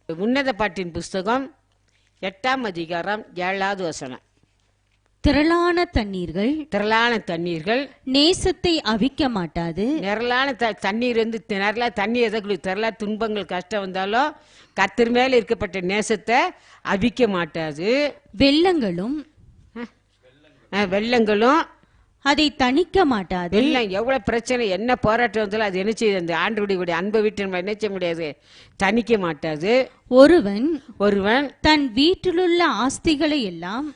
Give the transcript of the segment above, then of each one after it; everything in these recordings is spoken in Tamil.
உன்னத பாட்டின் புஸ்தகம் 8ஆம் அதிகாரம் 7வது வசனம். திரளான தண்ணீர்கள் திரளான தண்ணீர்கள் நேசத்தை அவிக்க மாட்டாது. நிரலான தண்ணீர் வந்து நிறைய தண்ணி எதற்கு திரளா துன்பங்கள் கஷ்டம் வந்தாலும் கர்த்தர் மேல இருக்கப்பட்ட நேசத்தை அவிக்க மாட்டாது. வெள்ளங்களும் வெள்ளங்களும் அதை தணிக்க மாட்டாது. வெள்ளம் எவ்வளவு பிரச்சனை என்ன போராட்டம் வந்தாலும் அது என்ன செய்யுது, அந்த ஆண்டவருடைய அன்பை விட்டு நம்ம என்ன செய்ய முடியாது, தணிக்க மாட்டாது. ஒருவன் தன் வீட்டிலுள்ள ஆஸ்திகளை எல்லாம்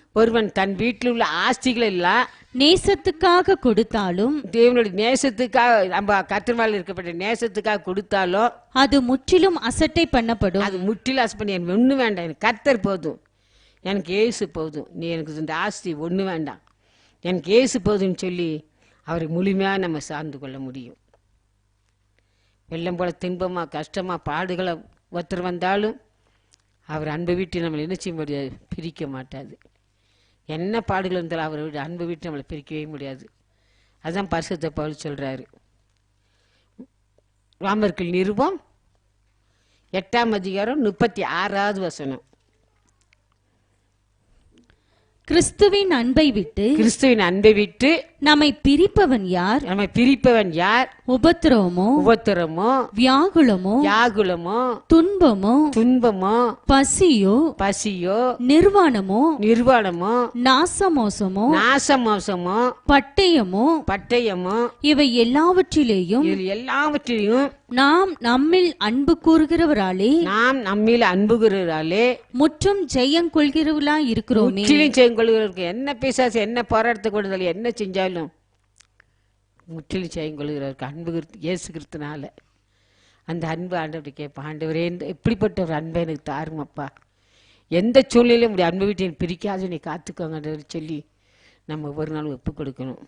நேசத்துக்காக கொடுத்தாலும், தேவனுடைய நேசத்துக்காக நம்ம கர்த்தர் இருக்கப்பட்ட நேசத்துக்காக கொடுத்தாலும் அது முற்றிலும் அசட்டை பண்ணப்படும். அது முற்றிலும் அசப்பண்ணி எனக்கு ஒண்ணு வேண்டாம், எனக்கு கர்த்தர் போதும், எனக்கு ஏசு போதும், நீ எனக்கு இந்த ஆஸ்தி ஒண்ணு வேண்டாம், எனக்கு ஏசு போதுன்னு சொல்லி அவரை முழுமையா நம்ம சார்ந்து கொள்ள முடியும். வெள்ளம் போல துன்பமா கஷ்டமா பாடுகளை ஒருத்தர் வந்தாலும் அவர் அன்பை விட்டு நம்மளை என்ன செய்ய முடியாது, பிரிக்க மாட்டாது. என்ன பாடுகள் இருந்தாலும் அவருடைய அன்பை விட்டு நம்மளை பிரிக்கவே முடியாது. அதுதான் பரிசுத்த பவுல் சொல்றாரு. ரோமர்கள் நிருபம் 8ஆம் அதிகாரம் 36வது வசனம். கிறிஸ்துவின் அன்பை விட்டு நம்மை பிரிப்பவன் யார்? உபத்திரவமோ வியாகுலமோ துன்பமோ பசியோ நிர்வாணமோ நாசமோசமோ பட்டயமோ இவை எல்லாவற்றிலேயும் நாம் நம்மில் அன்பு கூறுகிறவராலே முற்றும் ஜெயம் கொள்கிறவர்களாய் இருக்கிறோமே. என்ன பேசாசு என்ன போராட்டத்தை கொடுத்தாலும் என்ன செஞ்சாலும் முற்றிலும் செய்யும் கொள்கிறவருக்கு அன்பு இயேசு கிறிஸ்துனால அந்த அன்பு ஆண்டவரை கேட்பா, ஆண்டவரே எப்படிப்பட்ட ஒரு அன்பை எனக்கு தாருமப்பா, எந்த சூழ்நிலையும் அன்பை விட்டு பிரிக்காது நீ காத்துக்கோங்க சொல்லி நம்ம ஒரு நாள் ஒப்பு கொடுக்கணும்.